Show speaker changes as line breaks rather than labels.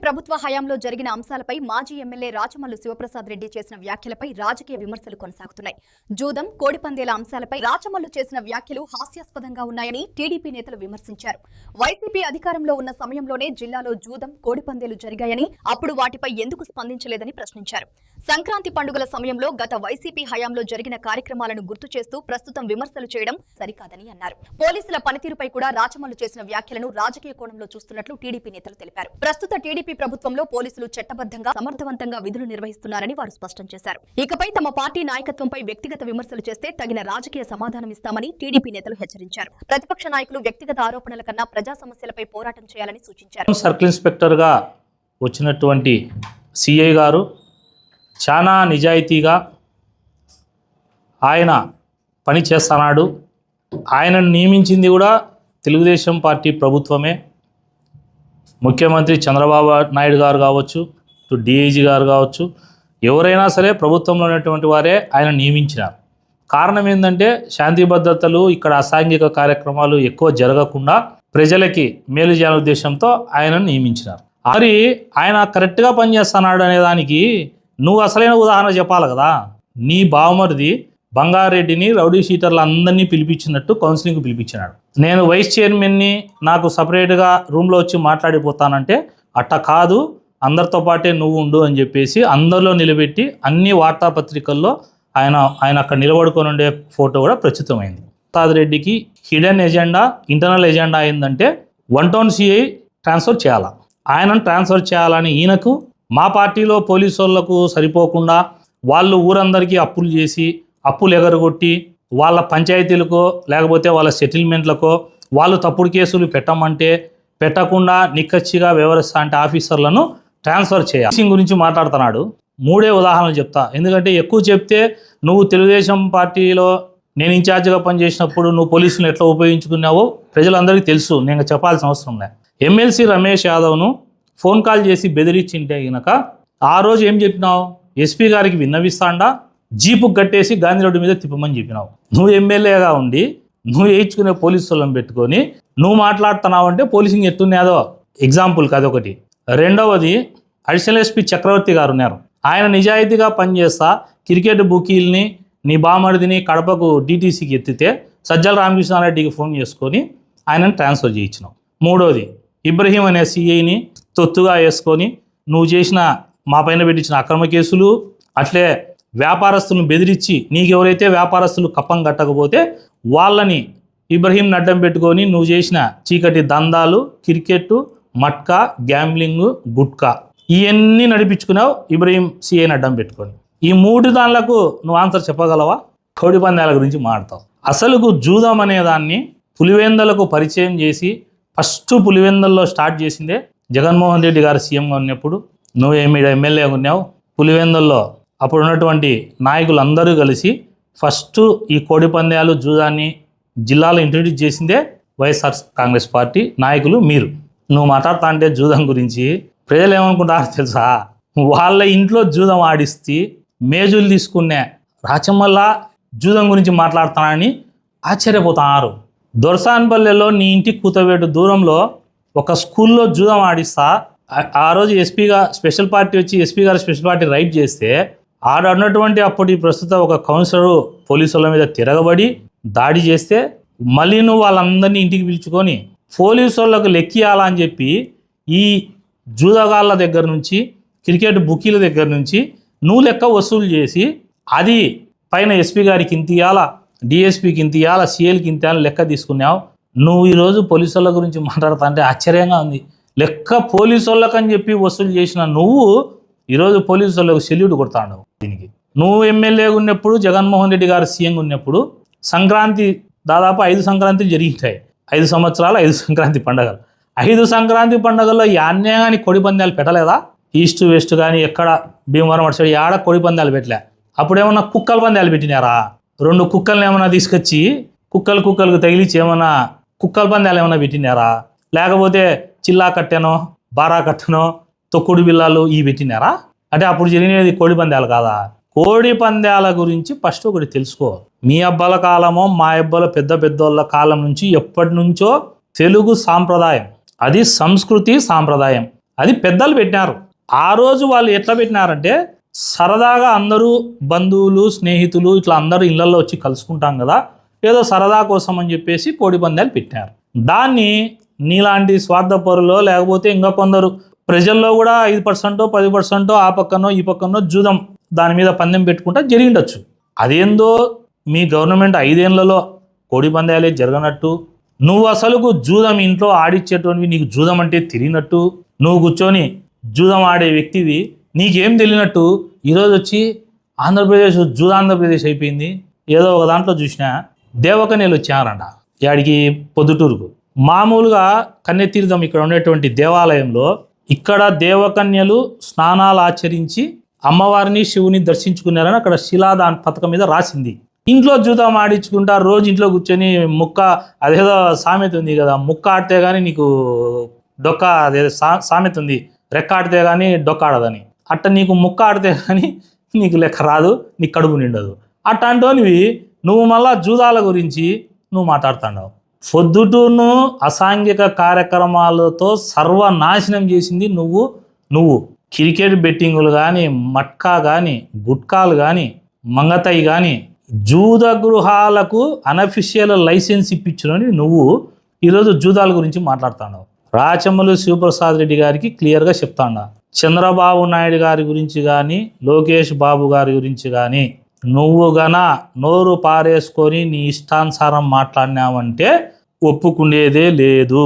ప్రభుత్వ హయాంలో జరిగిన అంశాలపై మాజీ ఎమ్మెల్యే రాచమల్లు శివప్రసాద్ రెడ్డి చేసిన వ్యాఖ్యలపై రాజకీయ విమర్శలు కొనసాగుతున్నాయి. జూదం, కోడిపందేల అంశాలపై రాచమల్లు చేసిన వ్యాఖ్యలు హాస్యాస్పదంగా ఉన్నాయని టీడీపీ నేతలు విమర్శించారు. వైసీపీ అధికారంలో ఉన్న సమయంలోనే జిల్లాలో జూదం, కోడిపందేలు జరిగాయని, అప్పుడు వాటిపై ఎందుకు స్పందించలేదని ప్రశ్నించారు. సంక్రాంతి పండుగల సమయంలో గత వైసీపీ హయాంలో జరిగిన కార్యక్రమాలను గుర్తు చేస్తూ ప్రస్తుతం విమర్శలు చేయడం సరికాదని అన్నారు. పోలీసుల పనితీరుపై కూడా రాచమల్లు చేసిన వ్యాఖ్యలను రాజకీయ కోణంలో చూస్తున్నట్లు టీడీపీ నేతలు తెలిపారు. ప్రస్తుత టీడీపీ ప్రభుత్వంలో పోలీసులు చట్టబద్ధంగా, సమర్థవంతంగా విధులు నిర్వహిస్తున్నారని వారు స్పష్టం చేశారు. ఇకపై తమ పార్టీ నాయకత్వంపై వ్యక్తిగత విమర్శలు చేస్తే తగిన రాజకీయ సమాధానం ఇస్తామని టీడీపీ నేతలు హెచ్చరించారు. ప్రతిపక్ష నాయకులు వ్యక్తిగత ఆరోపణల కన్నా ప్రజా సమస్యలపై పోరాటం చేయాలని సూచించారు.
సర్కిల్ ఇన్స్పెక్టర్ గా వచ్చినటువంటి సిఐ గారు చాలా నిజాయితీగా ఆయన పని చేస్తున్నాడు. ఆయనను నియమించింది కూడా తెలుగుదేశం పార్టీ ప్రభుత్వమే. ముఖ్యమంత్రి చంద్రబాబు నాయుడు గారు కావచ్చు, డిఐజీ గారు కావచ్చు, ఎవరైనా సరే ప్రభుత్వంలో ఉన్నటువంటి వారే ఆయన నియమించినారు. కారణం ఏంటంటే శాంతి భద్రతలు, ఇక్కడ అసాంఘిక కార్యక్రమాలు ఎక్కువ జరగకుండా ప్రజలకి మేలు చేయాలనే ఉద్దేశంతో ఆయనను నియమించినారు. మరి ఆయన కరెక్ట్గా పనిచేస్తున్నాడు అనే దానికి నువ్వు అసలైన ఉదాహరణ చెప్పాలి కదా. నీ బావమరిది బంగారెడ్డిని రౌడీ షీటర్లు అందరినీ పిలిపించినట్టు కౌన్సిలింగ్కి పిలిపించినాడు. నేను వైస్ చైర్మన్ని, నాకు సపరేట్గా రూమ్లో వచ్చి మాట్లాడిపోతానంటే అట్ట కాదు, అందరితో పాటే నువ్వు ఉండు అని చెప్పేసి అందరిలో నిలబెట్టి అన్ని వార్తాపత్రికల్లో ఆయన అక్కడ నిలబడుకొని ఉండే ఫోటో కూడా ప్రచురితమైంది. ప్రసాద్ రెడ్డికి హిడెన్ ఎజెండా, ఇంటర్నల్ ఎజెండా ఏంటంటే 1 టౌన్ సిఐ ట్రాన్స్ఫర్ చేయాలా, ఆయనను ట్రాన్స్ఫర్ చేయాలని ఈయనకు, మా పార్టీలో పోలీసు వాళ్ళకు సరిపోకుండా వాళ్ళు ఊరందరికీ అప్పులు చేసి, అప్పులు ఎగరగొట్టి వాళ్ళ పంచాయతీలకో లేకపోతే వాళ్ళ సెటిల్మెంట్లకో వాళ్ళు తప్పుడు కేసులు పెట్టమంటే పెట్టకుండా నిక్కచ్చిగా వ్యవహరిస్తా అంటే ఆఫీసర్లను ట్రాన్స్ఫర్ చేయాలి గురించి మాట్లాడుతున్నాడు. 3 ఉదాహరణలు చెప్తా, ఎందుకంటే ఎక్కువ చెప్తే నువ్వు తెలుగుదేశం పార్టీలో నేను ఇన్ఛార్జిగా పనిచేసినప్పుడు నువ్వు పోలీసులను ఎట్లా ఉపయోగించుకున్నావో ప్రజలందరికీ తెలుసు, నేను చెప్పాల్సిన అవసరం లేదు. ఎమ్మెల్సీ రమేష్ యాదవ్ను ఫోన్ కాల్ చేసి బెదిరించింటే గనక ఆ రోజు ఏం చెప్పినావు? ఎస్పీ గారికి విన్నవిస్తాండా, జీపు కట్టేసి గాంధీ రోడ్డు మీద తిప్పమని చెప్పినావు. నువ్వు ఎమ్మెల్యేగా ఉండి నువ్వు వేయించుకునే పోలీసు వాళ్ళని పెట్టుకొని నువ్వు మాట్లాడుతున్నావు అంటే పోలీసింగ్ ఎట్టున్నాదో ఎగ్జాంపుల్కి అదొకటి. రెండవది, అడిషనల్ ఎస్పీ చక్రవర్తి గారు ఉన్నారు. ఆయన నిజాయితీగా పనిచేస్తా క్రికెట్ బుకీల్ని నీ బామడిదిని కడపకు డీటీసీకి ఎత్తితే సజ్జల రామకృష్ణారెడ్డికి ఫోన్ చేసుకొని ఆయనను ట్రాన్స్ఫర్ చేయించినావు. మూడోది, ఇబ్రహీం అనే సిఐని తొత్తుగా వేసుకొని నువ్వు చేసిన మా పైన పెట్టించిన అక్రమ కేసులు, అట్లే వ్యాపారస్తులను బెదిరించి నీకెవరైతే వ్యాపారస్తులు కప్పం కట్టకపోతే వాళ్ళని ఇబ్రహీం అడ్డం పెట్టుకొని నువ్వు చేసిన చీకటి దందాలు, క్రికెట్, మట్కా, గ్యాంబ్లింగ్, గుట్కా ఇవన్నీ నడిపించుకున్నావు ఇబ్రహీం సిఐని అడ్డం పెట్టుకొని. ఈ 3 దానిలకు నువ్వు ఆన్సర్ చెప్పగలవా? కోడి పందాల గురించి మాట్లాడతావు. అసలుకు జూదం అనేదాన్ని పులివెందులకు పరిచయం చేసి ఫస్ట్ పులివెందుల్లో స్టార్ట్ చేసిందే జగన్మోహన్ రెడ్డి గారు సీఎంగా ఉన్నప్పుడు. నువ్వు ఎమ్మెల్యేగా ఉన్నావు. పులివెందుల్లో అప్పుడు ఉన్నటువంటి నాయకులు అందరూ కలిసి ఫస్ట్ ఈ కోడి పందాలు, జూదాన్ని జిల్లాలో ఇంట్రడ్యూస్ చేసిందే వైఎస్ఆర్ కాంగ్రెస్ పార్టీ నాయకులు మీరు. నువ్వు మాట్లాడుతా అంటే జూదం గురించి ప్రజలు ఏమనుకుంటారో తెలుసా? వాళ్ళ ఇంట్లో జూదం ఆడిస్తే మేజులు తీసుకునే రాచమల్ల జూదం గురించి మాట్లాడుతానని ఆశ్చర్యపోతున్నారు. దొరసాన్పల్లెలో నీ ఇంటి కూతవేటు దూరంలో ఒక స్కూల్లో జూదం ఆడిస్తా, ఆ రోజు ఎస్పీగా స్పెషల్ పార్టీ వచ్చి ఎస్పీ గారు స్పెషల్ పార్టీ రైడ్ చేస్తే ఆడ ఉన్నటువంటి అప్పటి ప్రస్తుత ఒక కౌన్సిలరు పోలీసుల మీద తిరగబడి దాడి చేస్తే మళ్ళీ నువ్వు వాళ్ళందరినీ ఇంటికి పిలుచుకొని పోలీసు వాళ్ళకు లెక్కియాలని చెప్పి ఈ జూదగాళ్ళ దగ్గర నుంచి, క్రికెట్ బుకీల దగ్గర నుంచి నువ్వు లెక్క వసూలు చేసి అది పైన ఎస్పీ గారికి ఇంత ఇవ్వాలా, డిఎస్పీకి ఇంత ఇవ్వాలా, సిఎల్కి ఇంత ఇవ్వాలా లెక్క తీసుకున్నావు. నువ్వు ఈరోజు పోలీసు వాళ్ళ గురించి మాట్లాడుతా అంటే ఆశ్చర్యంగా ఉంది. లెక్క పోలీసు వాళ్ళకని చెప్పి వసూలు చేసిన నువ్వు ఈరోజు పోలీసు వాళ్ళకు సెల్యూట్ కొడతాడు. దీనికి నువ్వు ఎమ్మెల్యేగా ఉన్నప్పుడు, జగన్మోహన్ రెడ్డి గారు సీఎంగా ఉన్నప్పుడు సంక్రాంతి దాదాపు 5 సంక్రాంతులు జరిగింటాయి. 5 సంవత్సరాలు 5 సంక్రాంతి పండుగలు. 5 సంక్రాంతి పండుగల్లో యాన్నే కానీ కోడి పందాలు పెట్టలేదా? ఈస్ట్ వెస్ట్ కానీ ఎక్కడ భీమవరం అటు సైడ్ ఆడ కోడి పందాలు పెట్టలే. అప్పుడేమన్నా కుక్కల పందాలు పెట్టినారా? 2 కుక్కల్ని ఏమన్నా తీసుకొచ్చి కుక్కలకు తగిలిచ్చి ఏమన్నా కుక్కల పందాలు ఏమన్నా పెట్టినారా? లేకపోతే చిల్లా కట్టెనో, బారా కట్టెనో, తొక్కుడు బిల్లాలు ఇవి పెట్టినారా? అంటే అప్పుడు జరిగినది కోడి పందాలు కాదా? కోడి పందాల గురించి ఫస్ట్ ఒకటి తెలుసుకో. మీ అబ్బాల కాలమో మా అబ్బాల పెద్దోళ్ళ కాలం నుంచి ఎప్పటి నుంచో తెలుగు సాంప్రదాయం, అది సంస్కృతి సాంప్రదాయం. అది పెద్దలు పెట్టినారు. ఆ రోజు వాళ్ళు ఎట్లా పెట్టినారంటే సరదాగా అందరూ బంధువులు స్నేహితులు ఇట్లా అందరూ ఇళ్లలో వచ్చి కలుసుకుంటాం కదా, ఏదో సరదా కోసం అని చెప్పేసి కోడి పందాలు పెట్టినారు. దాన్ని నీలాంటి స్వార్థపరులో లేకపోతే ఇంకా కొందరు ప్రజల్లో కూడా 5% 10% ఆ పక్కనో ఈ పక్కనో జూదం దాని మీద పందెం పెట్టుకుంటా జరిగిండొచ్చు. అదేందో మీ గవర్నమెంట్ 5 ఏళ్లలో కోడి పందాలే జరగనట్టు, నువ్వు అసలుకు జూదం ఇంట్లో ఆడిచ్చేటువంటివి నీకు జూదం అంటే తెలియనట్టు, నువ్వు కూర్చొని జూదం ఆడే వ్యక్తివి నీకేం తెలియనట్టు ఈరోజు వచ్చి ఆంధ్రప్రదేశ్ జూదాంధ్రప్రదేశ్ అయిపోయింది. ఏదో ఒక దాంట్లో చూసినా దేవకన్యలు వచ్చారంట యాడికి పొద్దుటూరుకు. మామూలుగా కన్యతీర్థం ఇక్కడ ఉండేటువంటి దేవాలయంలో ఇక్కడ దేవకన్యలు స్నానాలు ఆచరించి అమ్మవారిని శివుని దర్శించుకున్నారని అక్కడ శిలాదాన్ పథకం మీద రాసింది. ఇంట్లో జూదం ఆడించుకుంటారు, రోజు ఇంట్లో కూర్చొని ముక్క, అదేదో సామెత ఉంది కదా, ముక్క ఆడితే కానీ నీకు డొక్క, అదేదో సామెత ఉంది, రెక్క ఆడితే కానీ డొక్క ఆడదని. అట్ట నీకు ముక్క ఆడితే కానీ నీకు లెక్క రాదు, నీకు కడుపు నిండదు. అట్లాంటివి నువ్వు మళ్ళా జూదాల గురించి నువ్వు మాట్లాడుతున్నావు. పొద్దుటూరును అసాంఘిక కార్యక్రమాలతో సర్వనాశనం చేసింది నువ్వు క్రికెట్ బెట్టింగులు కానీ, మట్కా కానీ, గుట్కాలు కానీ, మంగతయి కానీ, జూద గృహాలకు అనఫిషియల్ లైసెన్స్ ఇప్పించుకొని నువ్వు ఈరోజు జూదాల గురించి మాట్లాడుతున్నావు. రాచమల్లు శివప్రసాద్ రెడ్డి గారికి క్లియర్గా చెప్తాను, చంద్రబాబు నాయుడు గారి గురించి కానీ, లోకేష్ బాబు గారి గురించి కానీ నువ్వు గన నోరు పారేసుకొని నీ ఇష్టానుసారం మాట్లాడినావంటే ఒప్పుకునేదే లేదు.